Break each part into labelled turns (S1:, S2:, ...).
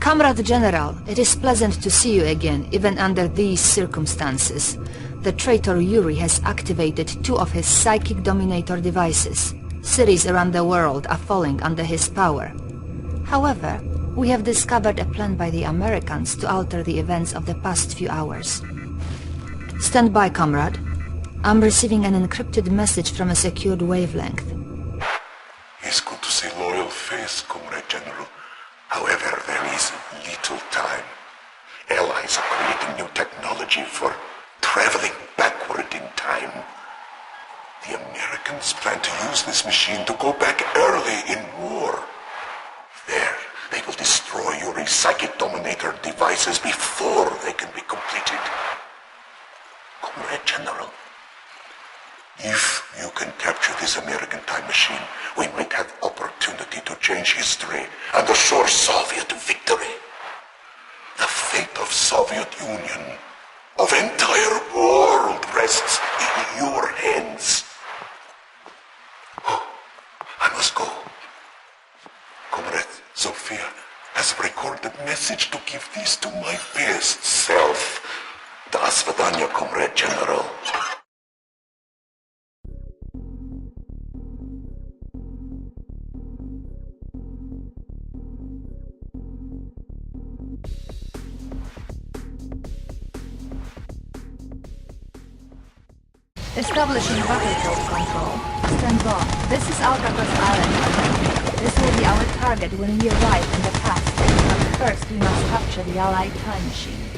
S1: Comrade General, it is pleasant to see you again, even under these circumstances. The traitor Yuri has activated 2 of his psychic dominator devices. Cities around the world are falling under his power. However, we have discovered a plan by the Americans to alter the events of the past few hours. Stand by, comrade. I'm receiving an encrypted message from a secured wavelength.
S2: It's good to see loyal face, Comrade General. However, there is little time. Allies are creating new technology for traveling backward in time. The Americans plan to use this machine to go back early in war. There, they will destroy your psychic dominator devices before they can be completed. Comrade General, if you can capture this American time machine, we might have opportunity to change history and assure Soviet victory. The fate of Soviet Union, of entire world, rests in your hands. Oh, I must go. Comrade Sophia has recorded message to give this to my best self. До свидания, Comrade General.
S1: Establishing battlefield control. Stand by. This is Alcatraz Island. This will be our target when we arrive in the past. But first we must capture the Allied time machine.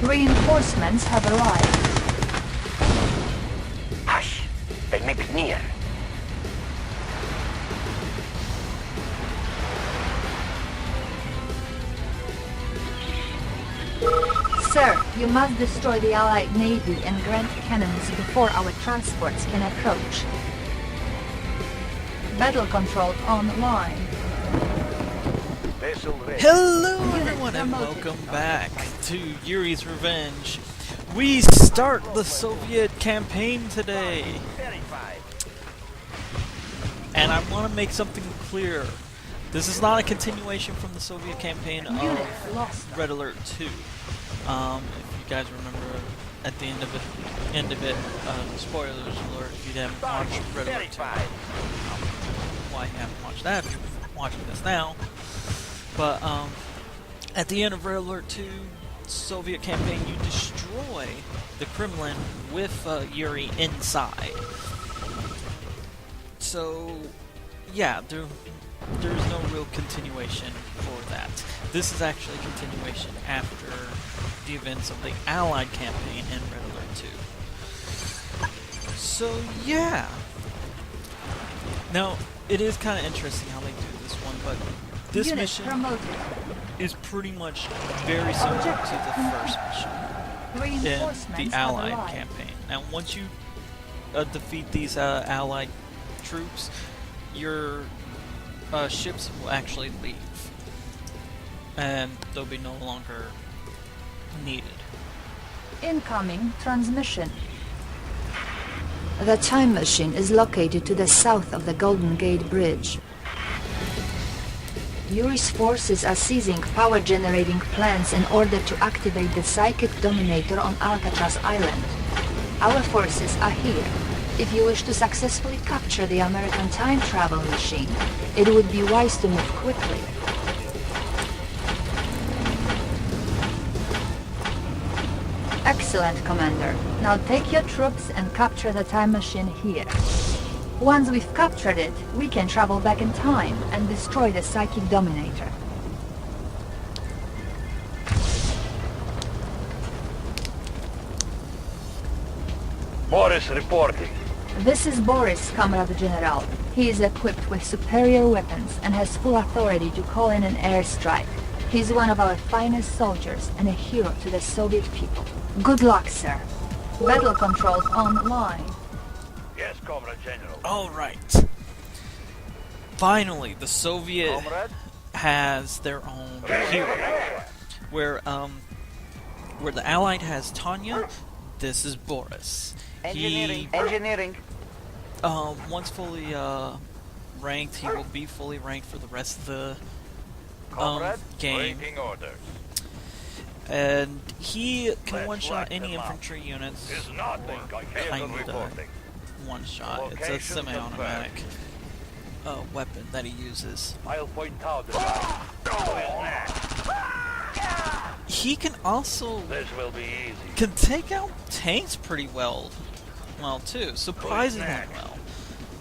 S1: Reinforcements have arrived.
S3: Hush! They may be near.
S1: Sir, you must destroy the Allied Navy and Grand cannons before our transports can approach. Battle control online.
S4: Hello everyone and welcome back to Yuri's Revenge. We start the Soviet campaign today. And I want to make something clear. This is not a continuation from the Soviet campaign of Red Alert 2. If you guys remember at the end of it, spoilers alert if you haven't watched Red Alert 2. Why you haven't watched that if you're watching this now. But at the end of Red Alert 2 Soviet campaign, you destroy the Kremlin with Yuri inside. So yeah, there's no real continuation for that. This is actually a continuation after the events of the Allied campaign in Red Alert 2. So yeah. Now, it is kind of interesting how they do this one, but this mission is pretty much very similar to the first mission in the Allied campaign. Now, once you defeat these Allied troops, your ships will actually leave, and they'll be no longer needed.
S1: Incoming transmission. The time machine is located to the south of the Golden Gate Bridge. Yuri's forces are seizing power-generating plants in order to activate the psychic dominator on Alcatraz Island. Our forces are here. If you wish to successfully capture the American time travel machine, it would be wise to move quickly. Excellent, Commander. Now take your troops and capture the time machine here. Once we've captured it, we can travel back in time and destroy the psychic dominator.
S3: Boris reporting.
S1: This is Boris, Comrade General. He is equipped with superior weapons and has full authority to call in an airstrike. He's one of our finest soldiers and a hero to the Soviet people. Good luck, sir. Battle controls online.
S3: Yes, Comrade General.
S4: Alright. Finally, the Soviet
S3: Comrade?
S4: has their own hero. Where the Allied has Tanya, this is Boris.
S3: Engineering.
S4: Once fully ranked, he will be fully ranked for the rest of the game,
S3: Waiting orders.
S4: and he can
S3: Let's
S4: one-shot
S3: lock
S4: any
S3: them up.
S4: infantry units,
S3: Is nothing.
S4: kind
S3: Vehicle
S4: of
S3: reporting.
S4: one-shot. It's a
S3: Location
S4: semi-automatic weapon that he uses.
S3: I'll point out the Who is next?
S4: He can also
S3: This will be easy.
S4: can take out tanks pretty well too, surprisingly
S3: next?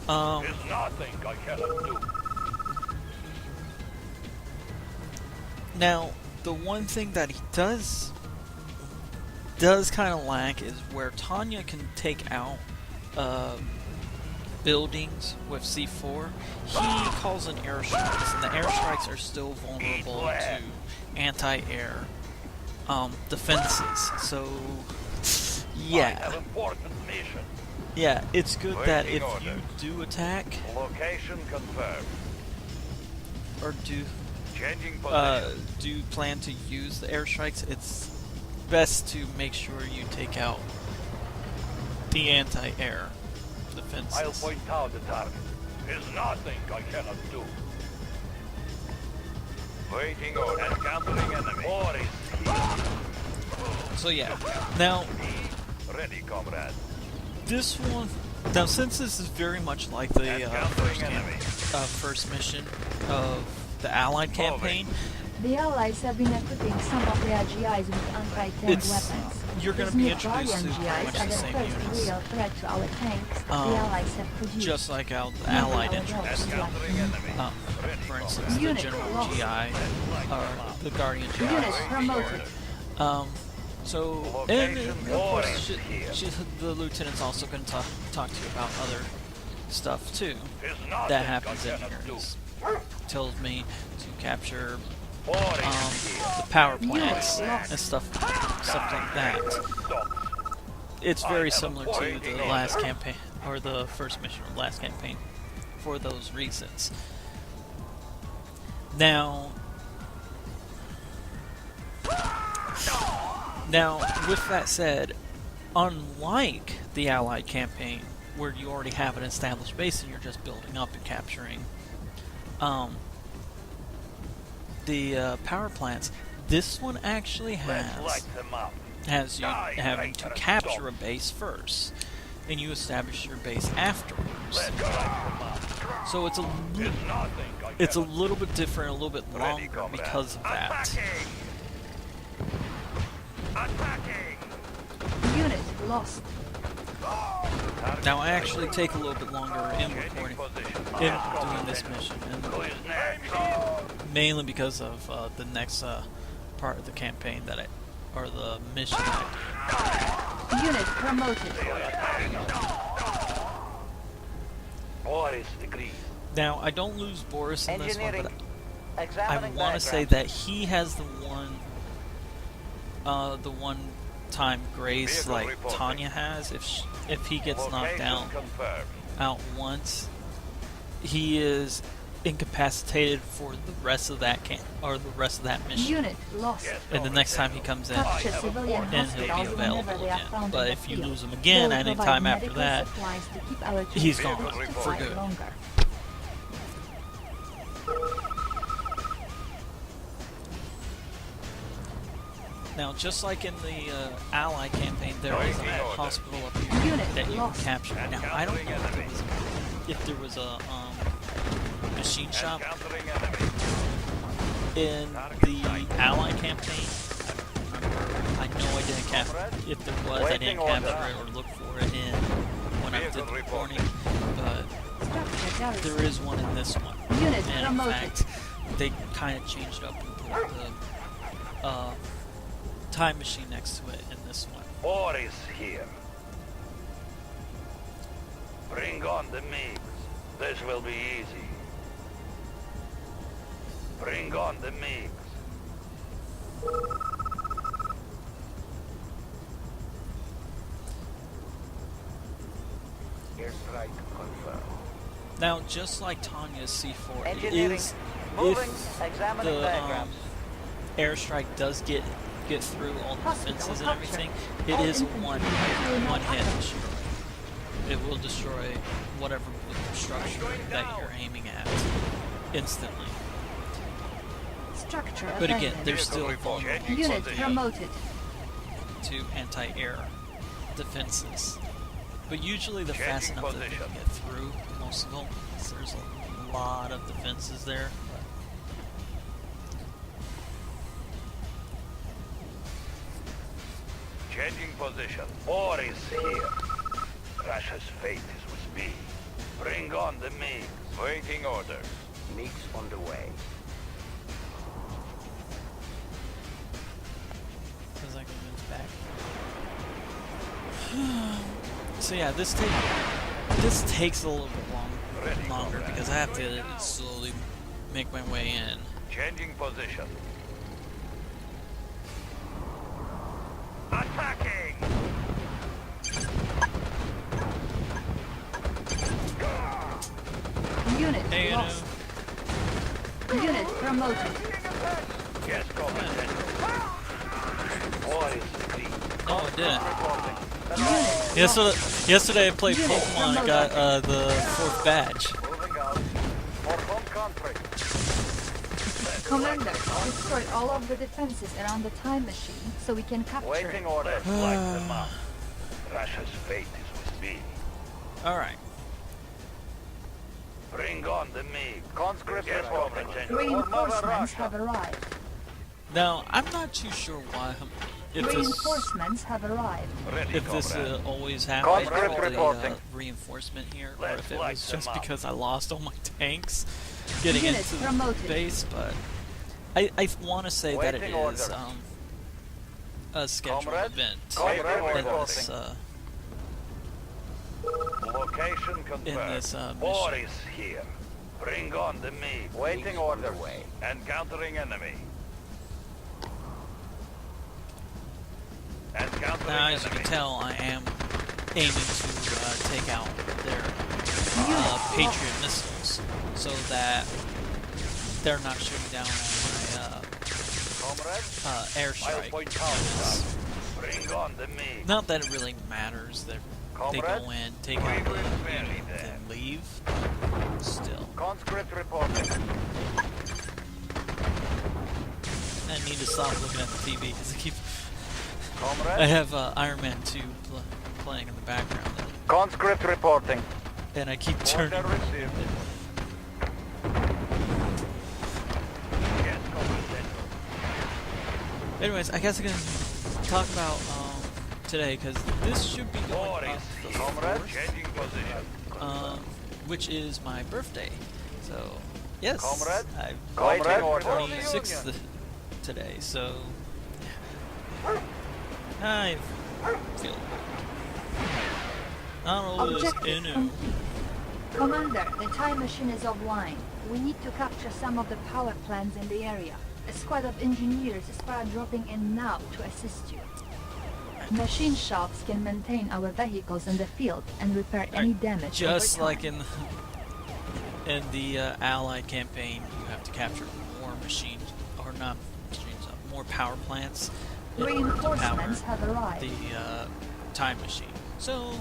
S4: well.
S3: Is nothing I cannot do.
S4: Now, the one thing that he does kind of lack is where Tanya can take out buildings with C4. He calls in airstrikes, and the airstrikes are still vulnerable to anti-air defenses. So,
S3: I
S4: yeah.
S3: have important mission.
S4: Yeah, it's good that
S3: Waiting
S4: if
S3: orders.
S4: you do attack
S3: Location confirmed.
S4: or
S3: Changing position.
S4: do plan to use the airstrikes, it's best to make sure you take out the anti-air defenses.
S3: I'll point out the target. Is nothing I cannot do. Waiting order. Encountering enemy. War is
S4: So yeah, now
S3: ready, comrade.
S4: this one, since this is very much like the
S3: Encountering enemy.
S4: first mission of the Allied campaign,
S5: The Allies have been equipping some of their GIs with anti-tank weapons.
S4: you're going to
S5: These
S4: be
S5: new
S4: introduced to
S5: Guardian
S4: pretty much
S5: GIs are
S4: the
S5: the
S4: same
S5: first
S4: units,
S5: real threat to our tanks the Allies have produced.
S4: just like how the Allied
S5: Nothing our
S4: introduced.
S5: dogs like them.
S4: For instance, the
S5: Unit
S4: General
S5: lost.
S4: GI or the Guardian GI.
S5: Unit promoted.
S4: So, and
S3: Location
S4: of
S3: war
S4: course,
S3: is here.
S4: the lieutenant's also going to talk to you about other stuff too
S3: Is nothing
S4: that happens
S3: I
S4: in
S3: cannot
S4: here.
S3: do.
S4: He tells me to capture
S3: War is here.
S4: the power plants
S5: Unit
S4: and stuff like that.
S3: Stop.
S4: It's
S3: I
S4: very
S3: have a
S4: similar to
S3: waiting
S4: the
S3: order.
S4: last campaign or the first mission of the last campaign for those reasons. Now, with that said, unlike the Allied campaign, where you already have an established base and you're just building up and capturing the power plants, this one actually
S3: Let's light them up.
S4: has you having to capture a base first, and you establish your base afterwards.
S3: Let's light them up.
S4: So it's
S3: Is nothing I
S4: a
S3: cannot
S4: little bit different, a little bit
S3: Ready,
S4: longer
S3: comrade.
S4: because of that.
S3: Attacking!
S5: Unit lost.
S4: Now I actually take a little bit longer in
S3: Changing
S4: recording,
S3: position.
S4: in doing this mission, and
S3: Who is next?
S4: mainly because of the next part of the campaign or the mission that
S5: Unit promoted.
S3: Boris agrees.
S4: Now, I don't lose Boris in this one, but I
S3: Examining
S4: want to say that he has the one time grace
S3: Vehicle
S4: like
S3: reporting.
S4: Tanya has. If he gets knocked
S3: Location confirmed.
S4: out once, he is incapacitated for the rest of that mission.
S5: Unit lost.
S3: Yes,
S4: And the next time he comes in,
S5: Capture civilian
S4: then he'll be
S5: hospitals whenever
S4: available
S5: they are
S4: again.
S5: found
S4: But
S5: in
S4: if
S5: the
S4: you
S5: field.
S4: lose him again
S5: They'll
S4: any
S5: provide
S4: time after
S5: medical
S4: that,
S5: supplies to keep our
S4: he's
S5: troops
S4: gone
S5: able to
S4: for
S5: fight
S4: good.
S5: longer.
S4: Now, just like in the Allied campaign, there is a hospital up here
S5: Unit
S4: that you can
S5: lost.
S4: capture. Now, I don't know if there was a machine shop
S3: Encountering enemy.
S4: in the Allied campaign. I know I didn't capture. If there was, I didn't capture it or look for it in when I did the recording. But
S5: Structure garrison.
S4: there is one in this one.
S5: Unit
S4: And in
S5: promoted.
S4: fact, they kind of changed up and put the time machine next to it in this one.
S3: Boris here. Bring on the MiGs. This will be easy. Bring on the MiGs. Airstrike confirmed.
S4: Now, just like Tanya's C4, it
S3: Engineering.
S4: is
S3: Moving.
S4: if
S3: Examining
S4: the
S3: diagrams.
S4: airstrike does get through all the
S5: Hospital
S4: defenses and
S5: capture.
S4: everything, it
S5: All
S4: is a
S5: infantry
S4: one
S5: will not
S4: hit
S5: happen.
S4: destroy. It will destroy whatever structure that you're aiming at instantly.
S5: Structure
S4: But again,
S5: abandoned.
S4: they're still vulnerable
S5: Unit promoted.
S4: to anti-air defenses. But usually they're fast
S3: Changing
S4: enough that they can
S3: position.
S4: get through most of them. 'Cause there's a lot of defenses there.
S3: Changing position. War is here. Russia's fate is with me. Bring on the MiGs. Waiting orders.
S6: MiGs on the way.
S4: As I can move back. So yeah, this takes a little bit longer because I have to slowly make my way in.
S3: Changing position. Attacking!
S5: Unit
S4: Hey,
S5: lost. Unit promoted.
S3: Yes, Commander. War is decreed.
S4: Oh, I didn't.
S3: Reporting.
S4: Yesterday I played
S5: Unit
S4: Pokemon and got the 4th badge.
S3: Moving out. For home country.
S5: Commander, destroy all of the defenses around the time machine so we can capture
S3: Waiting
S5: it.
S3: orders. Like the map. Russia's fate is with me.
S4: Alright.
S3: Bring on the MiG. Conscript
S6: Yes,
S3: reporting.
S5: Reinforcements have arrived.
S4: Now, I'm not too sure why if
S5: Reinforcements have arrived.
S3: Ready,
S4: this
S3: comrade.
S4: always happens
S6: Conscript
S4: with the
S6: reporting.
S4: reinforcement here, or
S3: Let's
S4: if it
S3: light
S4: was
S3: them
S4: just
S3: up.
S4: because I lost all my tanks getting
S5: Unit
S4: into
S5: promoted.
S4: the base, but I want to say that it
S6: Waiting
S4: is
S6: orders.
S4: a scheduled
S6: Comrade?
S4: event
S6: Comrade
S4: in
S6: reporting.
S4: this
S3: Location confirmed.
S4: this,
S3: War
S4: mission.
S3: is here. Bring on the MiG.
S6: Waiting order way.
S3: Encountering enemy. Encountering
S4: Now, as you
S3: enemy.
S4: can tell, I am aiming to take out their Patriot missiles so that they're not shooting down on my
S3: Comrade, I'll
S4: airstrike
S3: point
S4: units.
S3: out. Bring on the MiG.
S4: Not that it really matters. They
S6: Comrade?
S4: go in, take out the
S3: We will bury
S4: unit,
S3: them.
S4: and leave. Still,
S6: Conscript reporting.
S4: I need to stop looking at the TV because I
S6: Comrade?
S4: have Iron Man 2 playing in the background,
S6: Conscript reporting.
S4: and I keep turning.
S6: Order received.
S3: Yes, Commander.
S4: Anyways, I guess I can talk about today because this should be
S3: War
S4: going up
S3: is
S4: the
S3: here.
S6: Comrade?
S3: Changing position.
S4: which is my birthday. So, yes,
S6: Comrade?
S4: I'm
S6: Waiting order.
S4: 26th today, so I feel not always
S5: Objective
S4: Inu.
S5: complete. Commander, the time machine is offline. We need to capture some of the power plants in the area. A squad of engineers is dropping in now to assist you. Machine shops can maintain our vehicles in the field and repair any damage
S4: Just
S5: over
S4: like
S5: time.
S4: in the Allied campaign, you have to capture more machines, or not machines, more power plants to power
S5: Reinforcements have arrived.
S4: the time machine. So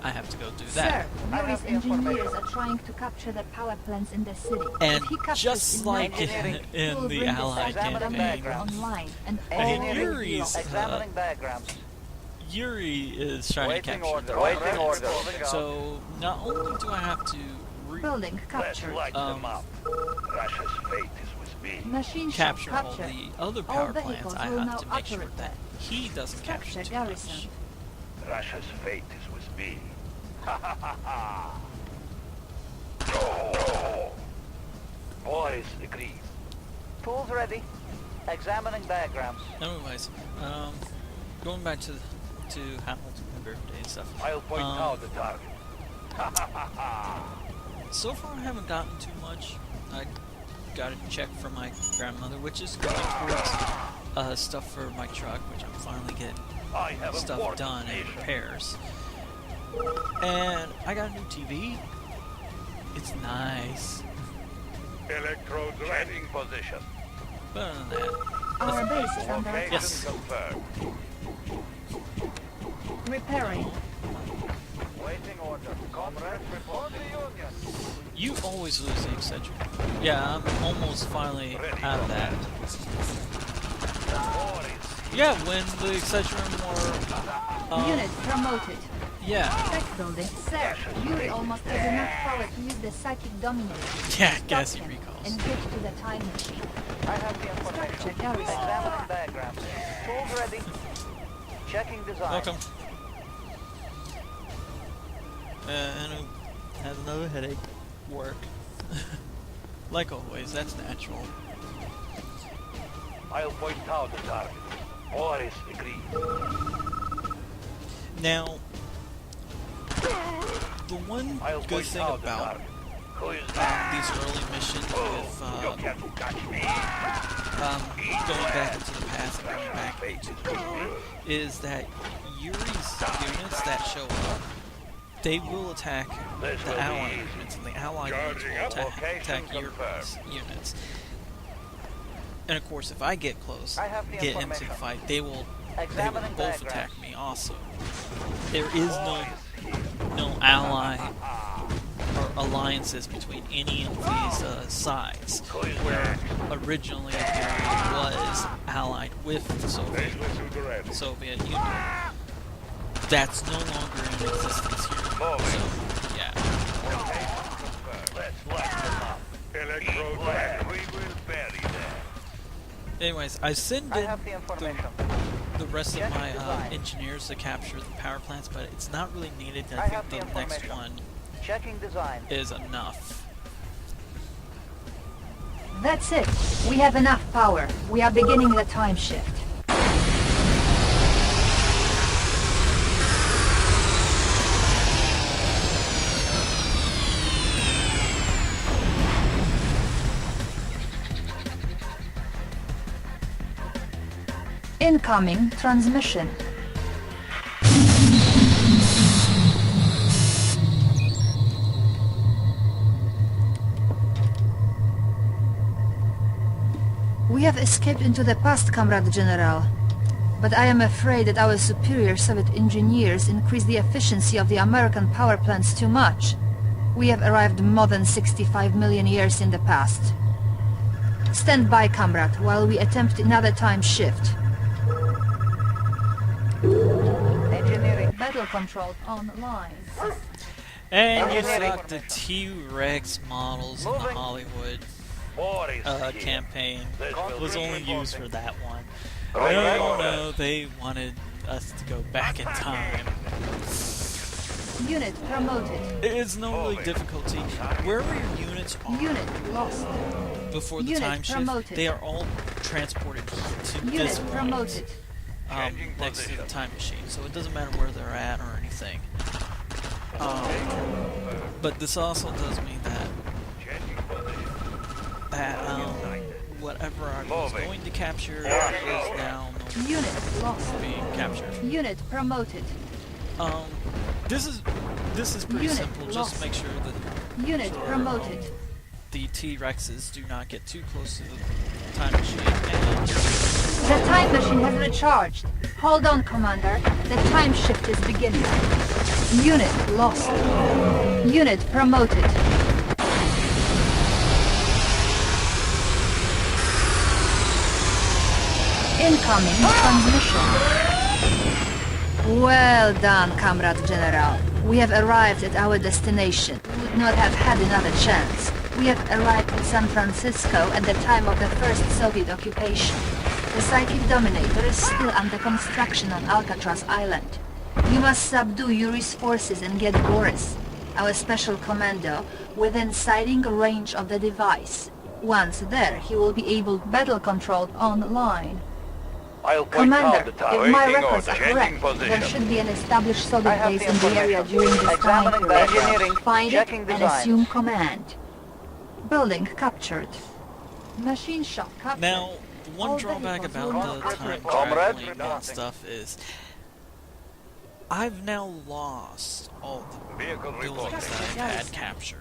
S4: I have to go do that.
S5: Sir, Yuri's engineers are trying to capture the power plants in the city.
S4: And
S5: if he captures
S4: just like
S5: engineering, he
S4: in
S5: will
S4: the
S5: bring
S4: Allied
S5: second
S6: campaign.
S5: online and all
S4: mean,
S5: the
S4: Yuri's,
S6: Examining diagrams.
S4: Yuri is trying to
S6: Waiting
S4: capture
S6: order.
S4: the
S6: Waiting
S4: plants.
S6: order. Moving out.
S4: So not only do I have to
S5: building
S3: Let's
S5: captured.
S3: light them up. Russia's fate is with me.
S5: Machine shop
S4: capture all
S5: captured.
S4: the other
S5: All
S4: power plants,
S5: vehicles
S4: I
S5: will
S4: have
S5: now
S4: to make sure
S5: operate
S4: that he doesn't capture
S5: Capture
S4: too much.
S5: garrison.
S3: Russia's fate is with me. War is agreed.
S6: Tools ready. Examining diagrams.
S4: Anyways, going back to Hamilton's birthday and stuff.
S3: I'll point out the target.
S4: So far, I haven't gotten too much. I got a check from my grandmother, which is going towards stuff for my truck, which I'm finally getting
S3: I have
S4: stuff
S3: important
S4: done and
S3: information.
S4: repairs. And I got a new TV. It's nice.
S3: Electrodes ready. In position.
S4: But other than that,
S5: Our base is under
S3: Location
S5: attack.
S4: Yes.
S3: confirmed.
S5: Repairing.
S6: Waiting order. Comrade, report the Union.
S4: You always lose the Excedrin. Yeah, I'm almost finally out of that. Yeah, when the Excedrin were...
S5: Unit promoted.
S4: Yeah.
S5: Tech building. Sir, Yuri almost has enough power to use the psychic dominator.
S4: Yeah,
S5: Stop
S4: guess he
S5: him
S4: recalls.
S5: and get to the time machine.
S6: I have the information.
S5: Structure garrison.
S6: Examining diagrams. Tools ready. Checking design.
S4: Welcome. And has another headache. Work. Like always, that's natural.
S3: I'll point out the target. Boris agreed.
S4: Now, the one
S3: I'll
S4: good
S3: point
S4: thing
S3: out the
S4: about
S3: target. Who is that?
S4: these early missions with
S3: You can't catch me.
S4: going back into the past and going back is that Yuri's units that show up, they will attack the Allied units, and the Allied units will attack Yuri's units. And of course, if I get close,
S6: I have the
S4: get into
S6: information.
S4: the fight, they will
S6: Examining
S4: both
S6: diagrams.
S4: attack me also. There is no ally or alliances between any of these sides, where originally Yuri was allied with the Soviet Union. That's no longer in existence here. So, yeah.
S3: Let's light them up. Electrode. We will bury them.
S4: Anyways, I send
S6: I
S4: in
S6: have the information.
S4: the rest of
S6: Check
S4: my
S6: design.
S4: engineers to capture the power plants, but it's not really needed.
S6: I
S4: I
S6: have
S4: think
S6: the
S4: the next
S6: information.
S4: one
S6: Checking design.
S4: is enough.
S5: That's it. We have enough power. We are beginning the time shift. Incoming transmission. We have escaped into the past, Comrade General. But I am afraid that our superior Soviet engineers increased the efficiency of the American power plants too much. We have arrived more than 65 million years in the past. Stand by, Comrade, while we attempt another time shift.
S6: Engineering.
S5: Battle control online.
S4: And you
S6: Engineering.
S4: suck the T-Rex models in the
S6: Moving.
S4: Hollywood
S3: Boris here.
S4: campaign.
S3: This will
S4: Was
S3: be
S4: only
S3: reporting.
S4: used for that one.
S3: Right,
S4: No, they wanted us to go back in time.
S5: Unit promoted.
S4: It's no really difficulty. Wherever your units are
S5: Unit lost.
S4: before the
S5: Unit
S4: time shift,
S5: promoted.
S4: they are all transported to this
S5: Unit
S4: point,
S5: promoted.
S3: Changing
S4: next to the
S3: position.
S4: time machine. So it doesn't matter where they're at or anything. But this also does mean that
S3: Changing position.
S4: whatever I was
S3: Moving.
S4: going to capture is now no
S5: Unit lost.
S4: being captured.
S5: Unit promoted.
S4: This is pretty
S5: Unit
S4: simple. Just
S5: lost.
S4: make sure that
S5: Unit promoted.
S4: the T-Rexes do not get too close to the time machine. And
S5: The time machine has recharged. Hold on, Commander. The time shift is beginning. Unit lost. Unit promoted. Incoming transmission. Well done, Comrade General. We have arrived at our destination. We would not have had another chance. We have arrived in San Francisco at the time of the first Soviet occupation. The Psychic Dominator is still under construction on Alcatraz Island. You must subdue Yuri's forces and get Boris, our special commando, within sighting range of the device. Once there, he will be able battle controlled online.
S3: I'll point out
S5: Commander,
S3: the target.
S5: if my
S3: Waiting
S5: records
S3: order.
S5: are
S3: Changing
S5: correct, there
S3: position.
S5: should be an established Soviet
S6: I have
S5: base
S6: the
S5: in the area
S6: information.
S5: during this time
S6: Examining the engineering.
S5: period. Find it
S6: Checking
S5: and
S6: designs.
S5: assume command. Building captured. Machine shop captured.
S4: now, the one
S5: All
S4: drawback
S5: vehicles
S4: about
S5: will
S4: the
S5: not
S4: time
S6: Comrade,
S4: traveling and
S6: reporting.
S4: stuff is I've now lost all the
S3: Vehicle
S4: buildings
S3: reporting.
S4: that I've had captured.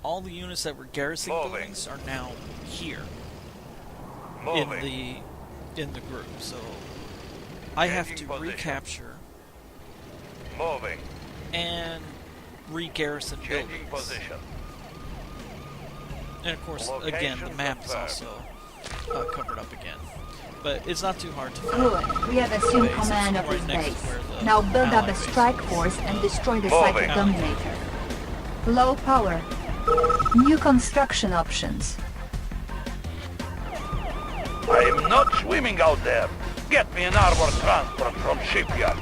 S4: All the units that were garrison
S3: Moving.
S4: buildings are now here
S3: Moving.
S4: in the group. So I have to
S3: Changing position.
S4: recapture
S3: Moving.
S4: and re-garrison
S3: Changing
S4: buildings.
S3: position.
S4: And of course,
S3: Location
S4: again, the map is
S3: confirmed.
S4: also covered up again. But it's not too hard to find.
S5: Good. We have assumed
S4: Base.
S5: command of
S4: It's
S5: this
S4: right next to
S5: base.
S4: where the
S5: Now build up
S4: Allied
S5: a
S4: base
S5: strike
S4: is.
S5: force and destroy the
S3: Moving.
S5: Psychic Dominator. Low power. New construction options.
S3: I am not swimming out there. Get me an armor transport from shipyard.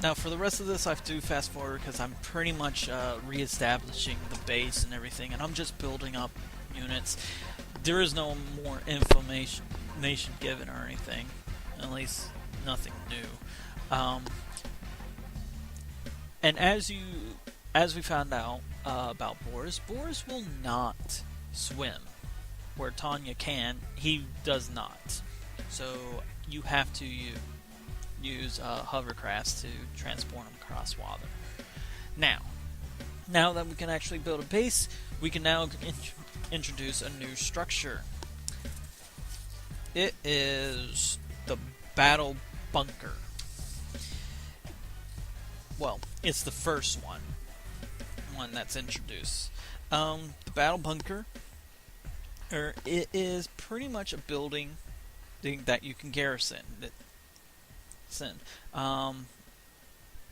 S4: Now, for the rest of this, I have to fast forward because I'm pretty much re-establishing the base and everything, and I'm just building up units. There is no more information given or anything, at least nothing new. And as we found out about Boris will not swim, where Tanya can, he does not. So you have to use hovercrafts to transport them across water. Now that we can actually build a base, we can now introduce a new structure. It is the battle bunker. Well, it's the first one that's introduced. The battle bunker, it is pretty much a building that you can garrison.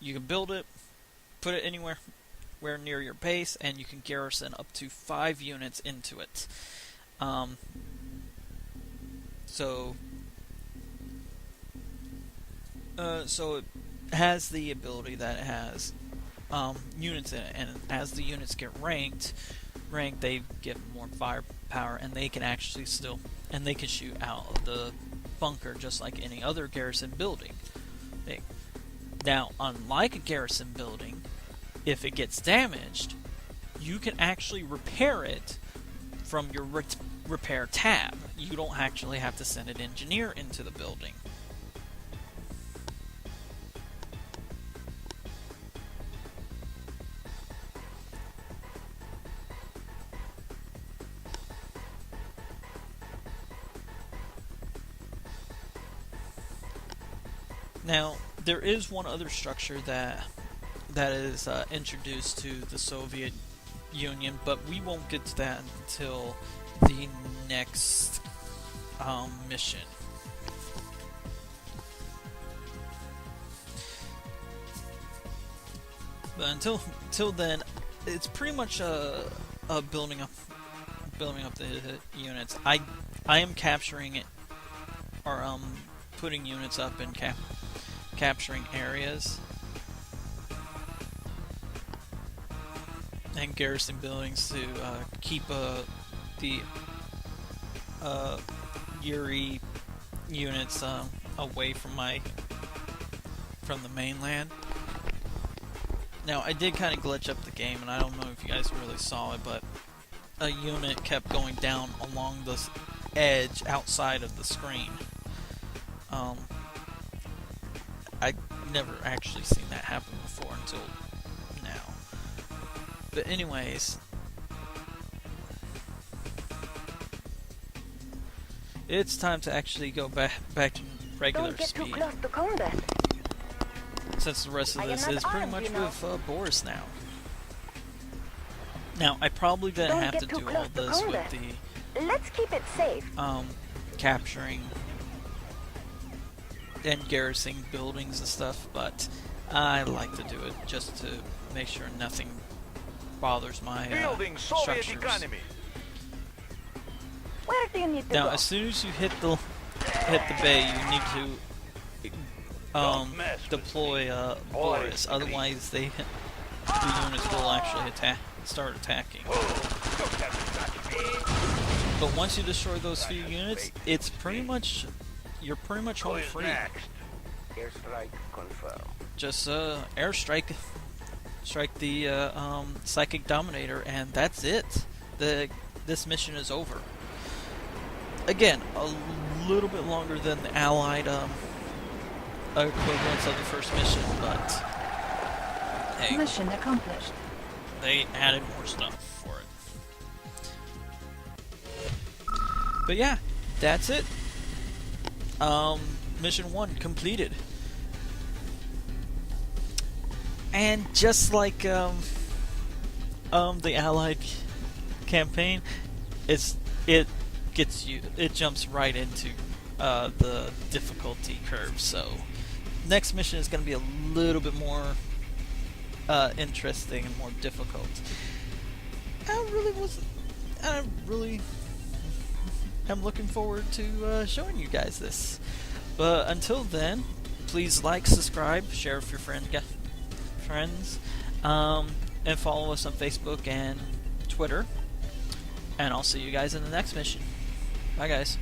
S4: You can build it, put it anywhere near your base, and you can garrison up to 5 units into it. So it has the ability that it has units in it, and as the units get ranked, they get more firepower, and they can actually they can shoot out of the bunker just like any other garrison building. Now, unlike a garrison building, if it gets damaged, you can actually repair it from your repair tab. You don't actually have to send an engineer into the building. Now, there is one other structure that is introduced to the Soviet Union, but we won't get to that until the next mission. But until then, it's pretty much building up the units. I am capturing it, or putting units up and capturing areas and garrison buildings to keep the Yuri units away from the mainland. Now, I did kind of glitch up the game, and I don't know if you guys really saw it, but a unit kept going down along this edge outside of the screen. I never actually seen that happen before until now. But anyways, it's time to actually go back to regular speed.
S7: Don't get too close to combat.
S4: Since the rest of this is pretty much with Boris now. Now, I probably didn't have to do all this with the
S7: Let's keep it safe.
S4: Capturing and garrisoning buildings and stuff, but I like to do it just to make sure nothing bothers my
S3: Building Soviet
S4: structures.
S3: economy.
S7: Where do you need to
S4: Now,
S7: go?
S4: as soon as you hit the bay, you need to deploy Boris. Otherwise, the units will actually start attacking. But once you destroy those few units, it's pretty much you're pretty much home free.
S6: Airstrike confirmed.
S4: Just airstrike, strike the Psychic Dominator, and that's it. This mission is over. Again, a little bit longer than the Allied equivalents of the first mission, but hey,
S5: Mission accomplished.
S4: they added more stuff for it. But yeah, that's it. mission 1 completed. And just like the Allied campaign, it jumps right into the difficulty curve. So next mission is going to be a little bit more interesting and more difficult. I really am looking forward to showing you guys this. But until then, please like, subscribe, share with your friends, and follow us on Facebook and Twitter. And I'll see you guys in the next mission. Bye, guys.